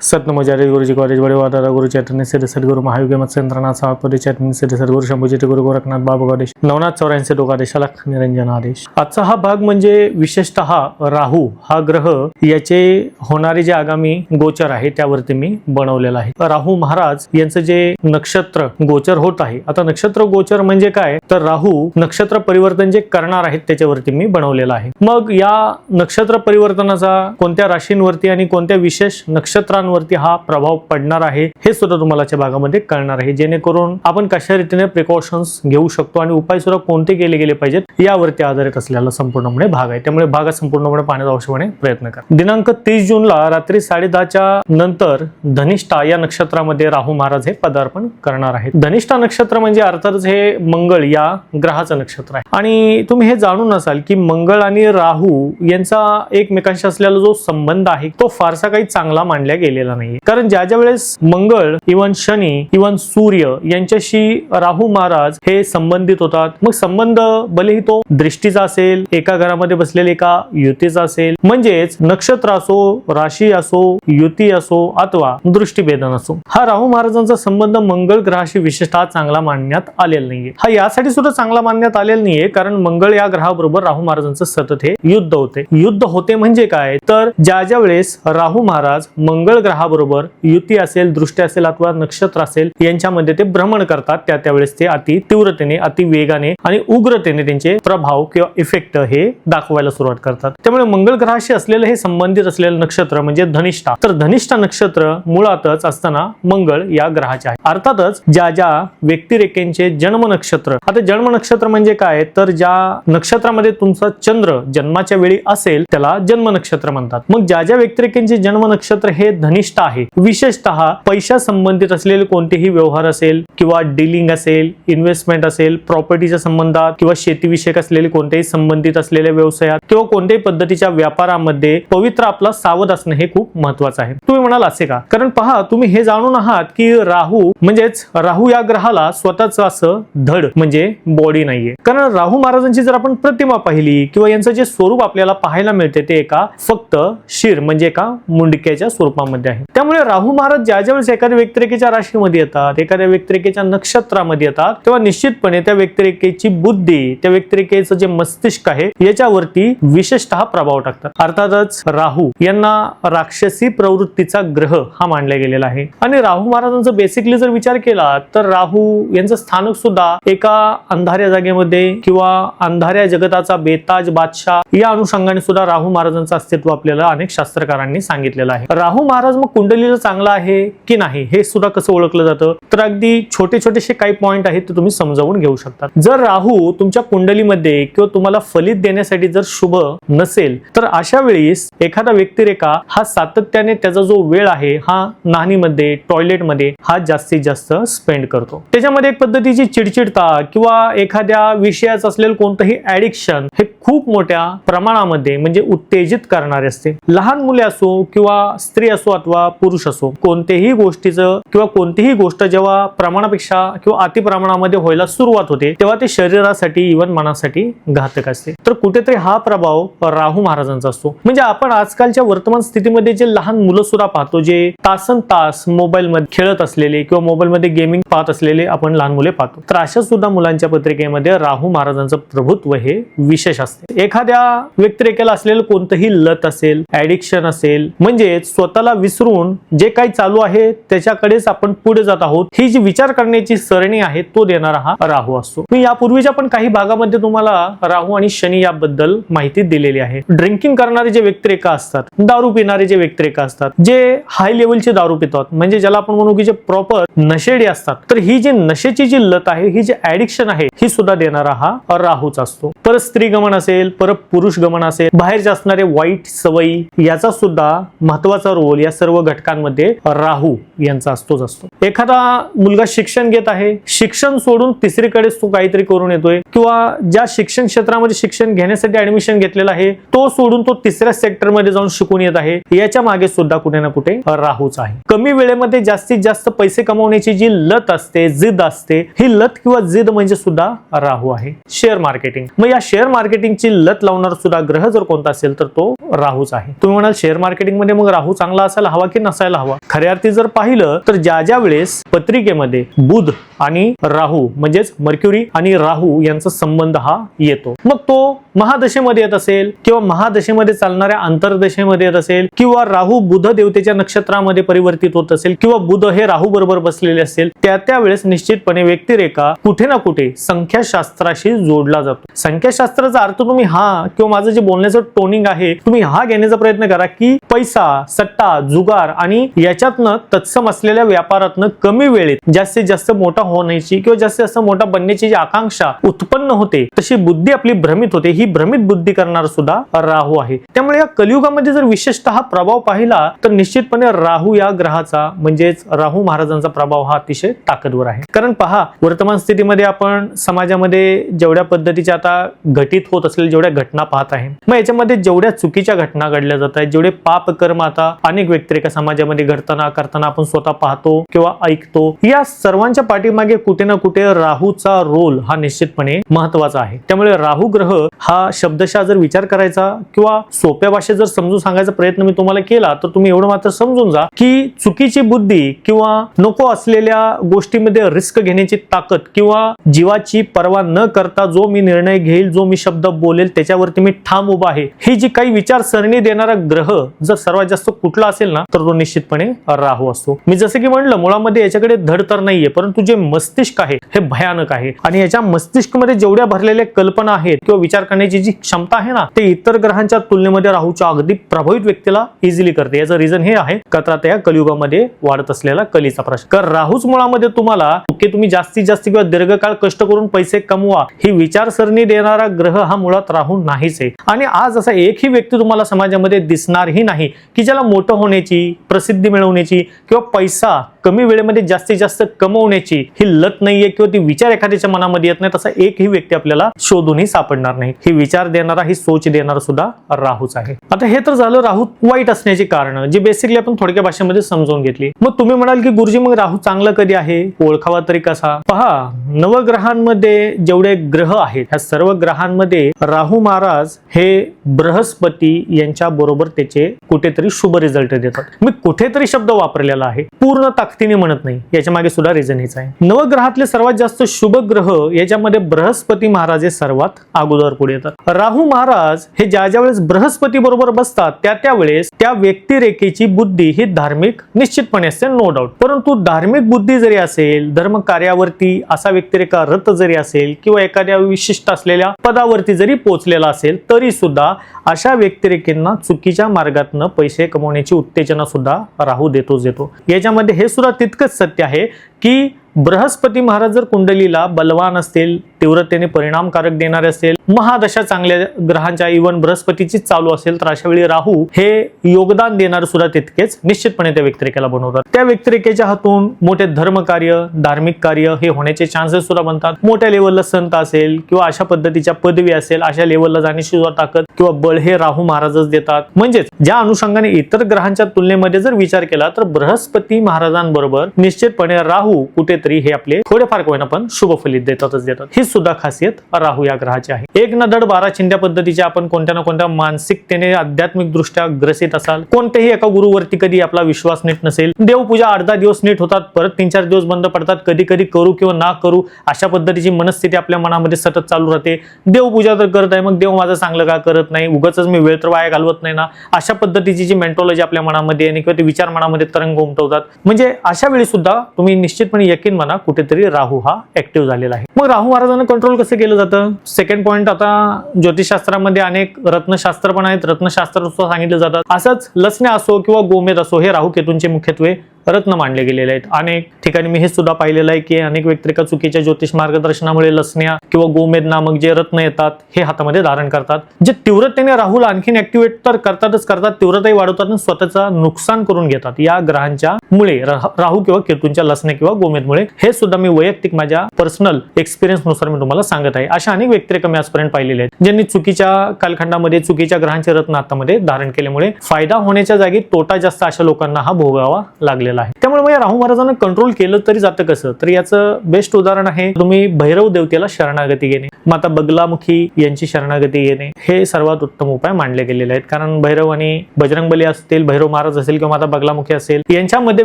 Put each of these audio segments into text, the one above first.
सतनमोचार्य गुरुजी कॉलेज बड़े दादा गुरु चैतन्य सिद्ध सद्गुरु महायुगे मत्स्येंद्रनाथ सावपदे चैतन्य सिद्ध सद्गुरु शंभूजित गुरु गोरखनाथ बाबा आदेश नवनाथ 84 टोकादेश लख निरंजन आदेश। आजचा हा भाग म्हणजे विशेषतः राहू हा ग्रह याचे होणारे जे आगामी गोचर आहे त्यावरती मी बनवलेला आहे। राहू महाराज यांचं जे नक्षत्र गोचर होत आहे, आता नक्षत्र गोचर म्हणजे काय तर राहू नक्षत्र परिवर्तन जे करणार आहेत त्याच्यावरती मी बनवलेला आहे। मग या नक्षत्र परिवर्तनाचा कोणत्या राशींवरती आणि कोणत्या विशेष नक्षत्रांवरती हा प्रभाव पडणार आहे हे सुद्धा तुम्हाला या भागामध्ये कळणार आहे, जेणेकरून आपण कशा रीतीने प्रिकॉशन्स घेऊ शकतो आणि उपाय सुद्धा कोणते केले गेले पाहिजेत यावरती आधारित असलेला संपूर्णपणे भाग आहे। त्यामुळे भाग संपूर्णपणे पाहण्याचा आवश्यकपणे प्रयत्न करा। दिनांक 30 जूनला रात्री 10:30च्या नंतर धनिष्ठा या नक्षत्रामध्ये राहू महाराज हे पदार्पण करणार आहेत। धनिष्ठा नक्षत्र म्हणजे अर्थातच हे मंगळ या ग्रहाचं नक्षत्र आहे आणि तुम्ही हे जाणून असाल की मंगळ आणि राहू यांचा एकमेकांशी असलेला जो संबंध आहे तो फारसा काही चांगला मानला गेलेला नाही, कारण ज्या वेळेस मंगळ इवन शनी इवन सूर्य यांच्याशी राहू महाराज हे संबंधित होतात, मग संबंध भलेही तो दृष्टीचा असेल, एका घरामध्ये बसलेले एका युतीचा असेल, म्हणजेच नक्षत्र असो, राशी असो, युती असो अथवा दृष्टीभेदन असो, हा राहू महाराजांचा संबंध मंगळ ग्रहाशी विशेषतः चांगला मानण्यात आलेला नाहीये। हा यासाठी सुद्धा चांगला मानण्यात आलेला नाहीये कारण मंगळ या ग्रहाबरोबर राहू महाराजांचं सतत हे युद्ध होते। युद्ध होते म्हणजे काय तर ज्या वेळेस राहू महाराज मंगळ ग्रहाबरोबर युती असेल, दृष्टी असेल अथवा नक्षत्र असेल यांच्यामध्ये ते भ्रमण करतात, त्यावेळेस ते अति तीव्रतेने, अति वेगाने आणि उग्रतेने त्यांचे प्रभाव किंवा इफेक्ट हे दाखवायला सुरुवात करतात। त्यामुळे मंगळ ग्रहाशी असलेलं हे संबंधित असलेलं नक्षत्र म्हणजे धनिष्ठा, तर धनिष्ठा नक्षत्र मुळातच असताना मंगळ या ग्रहाचे आहे। अर्थातच ज्या व्यक्तिरेखेचे जन्म नक्षत्र, आता जन्म नक्षत्र म्हणजे काय तर ज्या नक्षत्रामध्ये तुमचा चंद्र जन्माच्या वेळी असेल त्याला जन्म नक्षत्र म्हणतात। मग ज्या व्यक्तिरेखेचे जन्म नक्षत्र हे धनिष्ठा आहे, विशेषतः पैशा संबंधित असलेले कोणतेही व्यवहार असेल किंवा डीलिंग असेल, इन्व्हेस्टमेंट असेल, प्रॉपर्टीच्या संबंधात किंवा शेतीविषयक असलेले कोणतेही संबंधित असलेल्या व्यवसायात किंवा कोणत्याही पद्धतीच्या व्यापारामध्ये पवित्र आपला सावध असणं हे खूप महत्वाचं आहे। तुम्ही म्हणाल असे का, कारण पहा तुम्ही हे जाणून आहात की राहू म्हणजेच राहू या ग्रहाला स्वतःच असं धड म्हणजे बॉडी नाहीये, कारण राहू महाराजांची जर आपण प्रतिमा पाहिली किंवा यांचं जे स्वरूप आपल्याला पाहायला मिळते ते एका फक्त शिर म्हणजे एका मुंडक्याच्या स्वरूपामध्ये आहे। त्यामुळे राहू महाराज ज्या वेळेस एखाद्या व्यक्तिरेखेच्या राशीमध्ये येतात, एखाद्या व्यक्तिरेखेच्या नक्षत्रामध्ये येतात, तेव्हा निश्चितपणे त्या व्यक्तिरेखेची बुद्धी, त्या व्यक्तिरेखेचं जे मस्तिष्क आहे याच्यावरती विशेषतः प्रभाव टाकतात। अर्थातच राहू यांना राक्षसी प्रवृत्तीचा ग्रह हा मानला गेलेला आहे आणि राहू महाराजांचा बेसिकली जर विचार केला तर राहू यांचं स्थानक सुद्धा एका अंधाऱ्या जागेमध्ये किंवा अंधाऱ्या जगताचा बेताज बादशाह या अनुषंगाने सुद्धा राहू महाराजांचं अस्तित्व आपल्याला अनेक शास्त्रकारांनी सांगितलेलं आहे। राहू महाराज मग कुंडलीला चांगला आहे की नाही हे सुद्धा कसं ओळखलं जातं तर अगदी छोटे छोटेसे काही पॉइंट आहेत ते तुम्ही समजावून घेऊ शकता। जर राहू तुमच्या कुंडलीमध्ये किंवा तुम्हाला फलित देण्यासाठी जर शुभ नसेल तर अशा वेळेस एखादा व्यक्तिरेखा हा सातत्याने त्याचा जो वेळ आहे हा नाणीमध्ये, टॉयलेटमध्ये हा जास्तीत जास्त स्पेंड करतो। त्याच्यामध्ये एक पद्धतीची चिडचिडता किंवा एखाद्या विषयाचं असलेलं कोणतंही ऍडिक्शन हे खूप मोठ्या प्रमाणामध्ये म्हणजे उत्तेजित करणारे असते। लहान मुले असो किंवा स्त्री असो अथवा पुरुष असो, कोणत्याही गोष्टीचं किंवा कोणतीही गोष्ट जेव्हा प्रमाणापेक्षा किंवा अति प्रमाणामध्ये व्हायला सुरुवात होते तेव्हा ते शरीरासाठी इवन मनासाठी घातक असते। तर कुठेतरी हा प्रभाव राहू महाराजांचा असतो। म्हणजे आपण आजकालच्या वर्तमान स्थितीमध्ये जे लहान मुलं सुद्धा पाहतो, जे तासन तास मोबाईल मध्ये खेळत असलेले किंवा मोबाईल मध्ये गेमिंग पाहत असलेले आपण लहान मुले पाहतो, तर अशा सुद्धा मुलांच्या पत्रिकेमध्ये राहू महाराजांचं प्रभुत्व हे विशेष असते। एखाद्या व्यक्तिरेखेला असलेलं कोणतंही लत असेल, ऍडिक्शन असेल, म्हणजे स्वतःला विसरून जे काही चालू आहे त्याच्याकडेच आपण पुढे जात आहोत ही जी विचार करण्याची सरणी आहे तो देणारा हा राहू असतो। मी यापूर्वीच्या पण काही भागामध्ये तुम्हाला राहू आणि शनी याबद्दल माहिती दिलेली आहे। ड्रिंकिंग करणारे जे व्यक्तिरेखा असतात, दारू पिणारे जे व्यक्तिरेखा असतात, जे हाय लेवलचे दारू पितात म्हणजे ज्याला आपण म्हणू की जे प्रॉपर नशेडी असतात, तर ही जी नशेची जी लत आहे, ही जी ऍडिक्शन आहे ही सुद्धा देणारा हा राहूच असतो। परत स्त्री गमन असेल, परत पुरुष गमन असेल, बाहेरचे असणारे वाईट सवयी याचा सुद्धा महत्वाचा रोल या सर्व घटकांमध्ये राहू यांचा असतोच असतो। एखादा मुलगा शिक्षण घेत आहे, शिक्षण सोडून तिसरीकडेच तो काहीतरी करून येतोय किंवा ज्या शिक्षण क्षेत्रामध्ये शिक्षण घेण्यासाठी ऍडमिशन घेतलेला आहे तो सोडून तो तिसऱ्या सेक्टर मध्ये जाऊन शिकून येत आहे, याच्या मागे सुद्धा कुठे ना कुठे राहूच आहे। कमी वेळेमध्ये जास्तीत जास्त पैसे कमवण्याची जी लत असते, जिद असते, ही लत किंवा जिद म्हणजे सुद्धा राहू आहे. शेअर मार्केटिंग, मग या शेअर मार्केटिंगची लत लावणार सुद्धा ग्रह जर कोणता असेल तर तो राहूच आहे. तुम्ही म्हणाल शेअर मार्केटिंग मध्ये मग राहू चांगला असायला हवा की नसायला हवा? खऱ्या अर्थी जर पाहिलं तर ज्या वेळेस पत्रिकेमध्ये बुध आणि राहू म्हणजेच मर्क्युरी आणि राहू यांचा संबंध हा येतो, मग तो महादशेमध्ये येत असेल किंवा महादशेमध्ये चालणाऱ्या अंतर्दशेमध्ये येत असेल किंवा राहू बुध देवतेच्या नक्षत्रामध्ये परिवर्तित होत असेल किंवा बुध हे राहू बरोबर बसलेले असेल, त्यावेळेस निश्चितपणे व्यक्तिरेखा कुठे ना कुठे संख्याशास्त्राशी जोडला जातो. संख्याशास्त्राचा अर्थ तुम्ही हा किंवा माझं जे बोलण्याचं टोनिंग आहे तुम्ही हा घेण्याचा प्रयत्न करा की पैसा, सट्टा, जुगार आणि याच्यातनं तत्सम असलेल्या व्यापारातनं कमी वेळेत जास्तीत जास्त मोठा होण्याची किंवा जास्तीत जास्त मोठा बनण्याची जी आकांक्षा उत्पन्न होते तशी बुद्धी आपली भ्रमित होते. ही भ्रमित बुद्धी करणार सुद्धा राहू आहे. त्यामुळे या कलियुगामध्ये जर विशेषतः प्रभाव पाहिला तर निश्चितपणे राहू या ग्रहाचा म्हणजेच राहू महाराजांचा प्रभाव हा अतिशय ताकदवर आहे. कारण पहा, वर्तमान स्थितीमध्ये आपण समाजामध्ये जेवढ्या पद्धतीच्या आता घटित होत असलेल्या जेवढ्या घटना पाहत आहे, मग याच्यामध्ये जेवढ्या चुकीच्या घटना घडल्या जात आहेत, जेवढे पाप कर्म आता अनेक व्यक्तिरेखा समाजामध्ये घडताना करताना आपण स्वतः पाहतो किंवा ऐकतो, या सर्वांच्या पाठीमागे कुठे ना कुठे राहूचा रोल हा निश्चितपणे महत्वाचा आहे. त्यामुळे राहू ग्रह हा शब्दशः जर विचार करायचा किंवा सोप्या भाषेत जर समजून सांगायचा प्रयत्न मी तुम्हाला केला तर तुम्ही एवढं मात्र समजून जा की चुकीची बुद्धी किंवा नको असलेल्या गोष्टीमध्ये रिस्क घेण्याची ताकद किंवा जीवाची पर्वा न करता जो मी निर्णय घेईल, जो मी शब्द बोलेल त्याच्यावरती मी ठाम उभा आहे, ही जी काही विचारसरणी देणारा ग्रह जर सर्वात जास्त कुठला असेल ना तर तो निश्चितपणे राहू असतो. मी जसं की म्हणलं मुळामध्ये याच्याकडे धड तर नाहीये, परंतु जे मस्तिष्क आहे हे भयानक आहे आणि याच्या मस्तिष्कमध्ये जेवढ्या भरलेल्या कल्पना आहेत किंवा विचार करण्याची जी क्षमता आहे ना ते इतर ग्रहांच्या तुलनेमध्ये राहूच्या अगदी प्रभावित व्यक्तीला इझिली करते. याचं रिझन हे आहे का तर या कलियुगामध्ये वाढत असलेला कलीचा प्रश्न. कारण राहूच मुळामध्ये तुम्हाला की तुम्ही जास्तीत जास्त किंवा दीर्घकाळ कष्ट करून पैसे कमवा ही विचारसरणी देणारा ग्रह हा मुळात राहू नाहीच आहे. आणि आज असा एकही व्यक्ती तुम्हाला समाजामध्ये दिसणारही नाही की ज्याला मोठं होण्याची, प्रसिद्धी मिळवण्याची किंवा पैसा कमी वेळेमध्ये जास्तीत जास्त कमवण्याची ही लत नाहीये किंवा ती विचार एखाद्याच्या मनामध्ये येत नाही, तसा एकही व्यक्ती आपल्याला शोधूनही सापडणार नाही. ही विचार देणारा, ही सोच देणारा सुद्धा राहूच आहे. आता हे तर झालं राहू वाईट असण्याची कारण जी बेसिकली आपण थोडक्या भाषेमध्ये समजून घेतली. मग तुम्ही म्हणाल की गुरुजी मग राहू चांगला कधी आहे, ओळखावा तरी कसा? पहा, नवग्रहांमध्ये जेवढे ग्रह आहेत ह्या सर्व ग्रहांमध्ये राहू महाराज हे बृहस्पती यांच्या बरोबर त्याचे कुठेतरी शुभ रिझल्ट देतात. मी कुठेतरी शब्द वापरलेला आहे, पूर्ण ताकदीने म्हणत नाही, याच्या मागे सुद्धा रिझन हेच आहे. नवग्रहातले सर्वात जास्त शुभ ग्रह याच्यामध्ये बृहस्पती महाराज हे सर्वात अगोदर पुढे येतात. राहू महाराज हे ज्या वेळेस बृहस्पती बरोबर बसतात त्यावेळेस त्या व्यक्तिरेखेची बुद्धी ही धार्मिक निश्चितपणे असते, नो डाऊट. परंतु धार्मिक बुद्धी जरी असेल, धर्म कार्यावरती असा व्यक्तिरेखा रत जरी असेल किंवा एखाद्या विशिष्ट असलेल्या पदावरती जरी पोहोचलेला असेल तरी सुद्धा अशा व्यक्तिरेखेंना चुकीच्या मार्गातनं पैसे कमवण्याची उत्तेजना सुद्धा राहू देतोच देतो. याच्यामध्ये हे सुद्धा तितकंच सत्य आहे की बृहस्पती महाराज जर कुंडलीला बलवान असतील, तीव्रतेने परिणामकारक देणारे असेल, महादशा चांगल्या ग्रहांच्या इव्हन बृहस्पतीची चालू असेल तर अशा वेळी राहू हे योगदान देणार सुद्धा तितकेच निश्चितपणे त्या व्यक्तिरेखेला बनवतात. त्या व्यक्तिरेखेच्या हातून मोठे धर्म कार्य, धार्मिक कार्य हे होण्याचे चान्सेस सुद्धा बनतात. मोठ्या लेवलला संत असेल किंवा अशा पद्धतीच्या पदवी असेल अशा लेवलला जाण्याची सुद्धा ताकद किंवा बळ हे राहू महाराजच देतात. म्हणजेच ज्या अनुषंगाने इतर ग्रहांच्या तुलनेमध्ये जर विचार केला तर बृहस्पती महाराजांबरोबर निश्चितपणे राहू कुठेतरी हे आपले थोडेफार कोण पण शुभ फलित देतातच देतात. ही सुद्धा खासियत राहू या ग्रहाची आहे. एक न धड 12 चिंध्या पद्धतीच्या आपण कोणत्या ना कोणत्या मानसिकतेने आध्यात्मिक दृष्ट्या ग्रसित असाल, कोणत्याही एका गुरुवरती कधी आपला विश्वास नीट नसेल, देवपूजा 8-10 दिवस नीट होतात, परत 3-4 दिवस बंद पडतात, कधी कधी करू किंवा ना करू अशा पद्धतीची मनस्थिती आपल्या मनामध्ये सतत चालू राहते. देवपूजा तर करत आहे, मग देव माझं चांगलं का करत नाही, उगाचच मी वेळ तर वाया घालवत नाही ना, अशा पद्धतीची जी मेंटॉलॉजी आपल्या मनामध्ये आणि किंवा ते विचार मनामध्ये तरंग उमटवतात. म्हणजे अशा वेळी सुद्धा तुम्ही निश्चितपणे यकीन म्हणा कुठेतरी राहू हा ऍक्टिव्ह झालेला आहे. मग राहू महाराजांना कंट्रोल कसं केलं जातं? सेकंड पॉइंट, आता ज्योतिषशास्त्रामध्ये अनेक रत्नशास्त्र पण आहेत, रत्नशास्त्र सुद्धा सांगितलं जातात. असंच लसण्या असो किंवा गोमेद असो हे राहू केतूंचे मुख्यत्वे रत्न मानले गेलेले आहेत. अनेक ठिकाणी मी हे सुद्धा पाहिलेलं आहे की अनेक व्यक्तिरेखा चुकीच्या ज्योतिष मार्गदर्शनामुळे लसण्या किंवा गोमेद नामक जे रत्न येतात हे हातामध्ये धारण करतात, जे तीव्रतेने राहूला आणखीन ऍक्टिव्हेट तर करतातच करतात, तीव्रताही वाढवतात आणि स्वतःचा नुकसान करून घेतात या ग्रहांच्या मुळे, राहू किंवा केतूंच्या लसण्या किंवा गोमेदमुळे. हे सुद्धा मी वैयक्तिक माझ्या पर्सनल एक्सपिरियन्स नुसार मी तुम्हाला सांगत आहे. अशा अनेक व्यक्तिरेखा मी आजपर्यंत पाहिलेल्या आहेत ज्यांनी चुकीच्या कालखंडामध्ये चुकीच्या ग्रहांचे रत्न हातामध्ये धारण केल्यामुळे फायदा होण्याच्या जागी तोटा जास्त अशा लोकांना हा भोगावा लागलेला आहे. त्यामुळे राहू महाराजांना कंट्रोल केलं तरी जातं कसं, तर याचं बेस्ट उदाहरण आहे तुम्ही भैरव देवतेला शरणागती घेणे, माता बगलामुखी यांची शरणागती घेणे, हे सर्वात उत्तम उपाय मानले गेलेले आहेत. कारण भैरव आणि बजरंगबली असतील, भैरव महाराज असेल किंवा माता बगलामुखी असेल, यांच्यामध्ये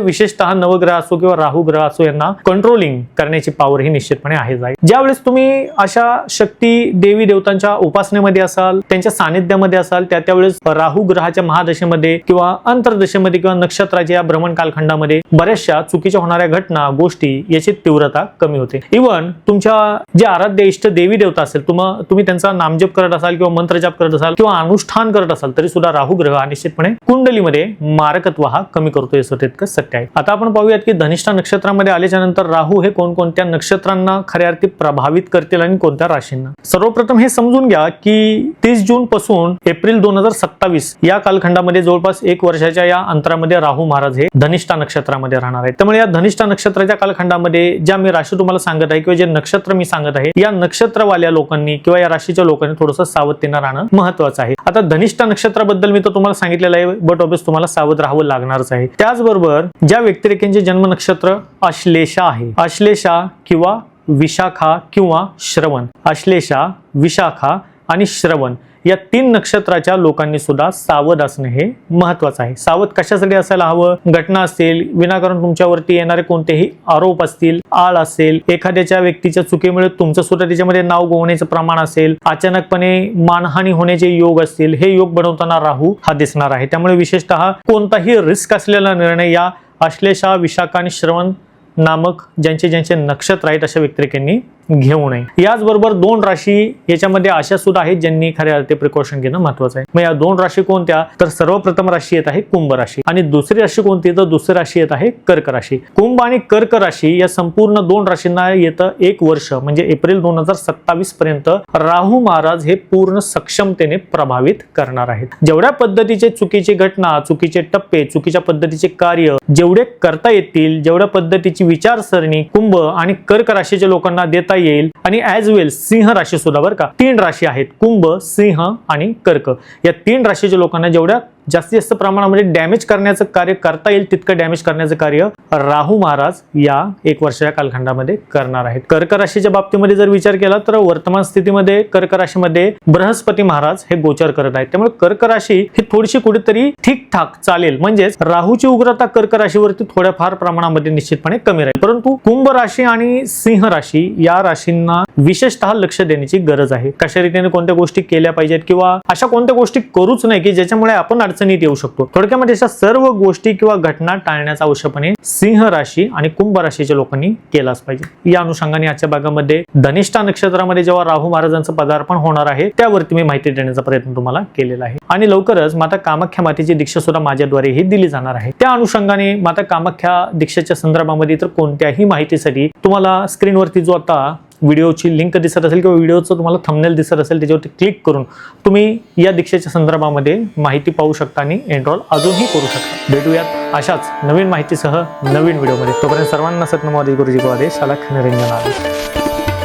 विशेषतः नवग्रह असो किंवा राहू ग्रह असो यांना कंट्रोलिंग करण्याची पॉवर ही निश्चितपणे आहे. ज्यावेळेस तुम्ही अशा शक्ती देवी देवतांच्या उपासनेमध्ये असाल, त्यांच्या सानिध्यामध्ये असाल, त्यावेळेस राहू ग्रहाच्या महादशेमध्ये किंवा अंतर्दशेमध्ये किंवा नक्षत्राच्या भ्रमण कालखंडामध्ये बऱ्याचशा चुकीच्या होणाऱ्या घटना गोष्टी याची तीव्रता कमी होते. इव्हन तुमच्या जे आराध्य इष्ट देवी देवता असेल, तुम्ही त्यांचा नामजप करत असाल किंवा मंत्रजप करत असाल किंवा अनुष्ठान करत असाल, तरी सुद्धा राहू ग्रह निश्चितपणे कुंडलीमध्ये मारकत्व हा कमी करतो, याचं तितकं सत्य आहे. आता आपण पाहूयात की धनिष्ठा नक्षत्रामध्ये आल्याच्या नंतर राहू हे कोणकोणत्या नक्षत्रांना खऱ्या अर्थी प्रभावित करतील आणि कोणत्या राशींना. सर्वप्रथम हे समजून घ्या की 30 जून पासून एप्रिल 2027 या कालखंडामध्ये जवळपास 1 वर्षाच्या या अंतरामध्ये राहू महाराज हे धनिष्ठा नक्षत्रामध्ये राहणार आहेत. त्यामुळे या धनिष्ठा नक्षत्राच्या कालखंडामध्ये ज्या मी राशी तुम्हाला सांगत आहे किंवा जे नक्षत्र मी सांगत आहे, या नक्षत्रवाल्या लोकांनी किंवा या राशीच्या लोकांनी थोडंसं सावधतेनं राहणं महत्वाचं आहे. आता धनिष्ठा नक्षत्राबद्दल मी तर तुम्हाला सांगितलेलं आहे, बट ऑब्वियस तुम्हाला सावध राहावं लागणारच आहे. त्याचबरोबर ज्या व्यक्तिरेखेंचे जन्म नक्षत्र अश्लेषा आहे, अश्लेषा किंवा विशाखा किंवा श्रवण, अश्लेषा, विशाखा आणि श्रवण या 3 नक्षत्राच्या लोकांनी सुद्धा सावध असणे हे महत्वाचं आहे. सावध कशासाठी असायला हवं? घटना असतील, विनाकारण तुमच्यावरती येणारे कोणतेही आरोप असतील, आळ असेल, एखाद्याच्या व्यक्तीच्या चुकीमुळे तुमचं सुद्धा त्याच्यामध्ये नाव गोवण्याचं प्रमाण असेल, अचानकपणे मानहानी होण्याचे योग असतील, हे योग बनवताना राहू हा दिसणार आहे. त्यामुळे विशेषतः कोणताही रिस्क असलेला निर्णय या अश्लेषा, विशाखा आणि श्रवण नामक ज्यांचे नक्षत्र आहेत अशा व्यक्तिरेखांनी घेऊ नये. याचबरोबर 2 राशी याच्यामध्ये अशा सुद्धा आहेत ज्यांनी खऱ्या अर्थी प्रिकॉशन घेणं महत्वाचं आहे. मग या 2 राशी कोणत्या? तर सर्वप्रथम राशी येत आहे कुंभ राशी आणि दुसरी राशी कोणती? तर दुसरी राशी येत आहे कर्क राशी. कुंभ आणि कर्क राशी या संपूर्ण 2 राशींना येतं 1 वर्ष म्हणजे एप्रिल 2027 पर्यंत राहू महाराज हे पूर्ण सक्षमतेने प्रभावित करणार आहेत. जेवढ्या पद्धतीचे चुकीचे घटना, चुकीचे टप्पे, चुकीच्या पद्धतीचे कार्य जेवढे करता येतील, जेवढ्या पद्धतीची विचारसरणी कुंभ आणि कर्क राशीच्या लोकांना देता येईल आणि ऍज वेल सिंह राशी सुद्धा, बरं का, 3 राशी आहेत कुंभ, सिंह आणि कर्क. या 3 राशीच्या लोकांना जेवढ्या जास्तीत जास्त प्रमाणामध्ये डॅमेज करण्याचं कार्य करता येईल तितकं डॅमेज करण्याचं कार्य राहू महाराज या 1 वर्षाच्या कालखंडामध्ये करणार आहेत. कर्क राशीच्या बाबतीमध्ये जर विचार केला तर वर्तमान स्थितीमध्ये कर्क राशीमध्ये बृहस्पती महाराज हे गोचर करत आहेत. त्यामुळे कर्क राशी ही थोडीशी कुठेतरी ठीकठाक चालेल, म्हणजेच राहूची उग्रता कर्क राशीवरती थोड्याफार प्रमाणामध्ये निश्चितपणे कमी राहील. परंतु कुंभ राशी आणि सिंह राशी या राशींना विशेषतः लक्ष देण्याची गरज आहे. कशा रीतीने कोणत्या गोष्टी केल्या पाहिजेत किंवा अशा कोणत्या गोष्टी करूच नाही की ज्याच्यामुळे आपण अडचणीत येऊ शकतो. थोडक्यामध्ये अशा सर्व गोष्टी किंवा घटना टाळण्याचा आवश्यकपणे सिंह राशी आणि कुंभ राशीच्या लोकांनी केलाच पाहिजे. या अनुषंगाने आजच्या भागामध्ये धनिष्ठा नक्षत्रामध्ये जेव्हा राहू महाराजांचं पदार्पण होणार आहे त्यावरती मी माहिती देण्याचा प्रयत्न तुम्हाला केलेला आहे. आणि लवकरच माता कामाख्या मातेची दीक्षा सुद्धा माझ्याद्वारे ही दिली जाणार आहे. त्या अनुषंगाने माता कामाख्या दीक्षेच्या संदर्भामध्ये तर कोणत्याही माहितीसाठी तुम्हाला स्क्रीनवरती जो आता व्हिडिओची लिंक दिसत असेल किंवा व्हिडिओचं तुम्हाला थंबनेल दिसत असेल त्याच्यावरती क्लिक करून तुम्ही या दीक्षेच्या संदर्भामध्ये माहिती पाहू शकता आणि एनरोल अजूनही करू शकता. भेटूयात अशाच नवीन माहितीसह नवीन व्हिडिओमध्ये. तोपर्यंत सर्वांना सतनम गुरुजी को आदेश, अलख निरंजन आदेश.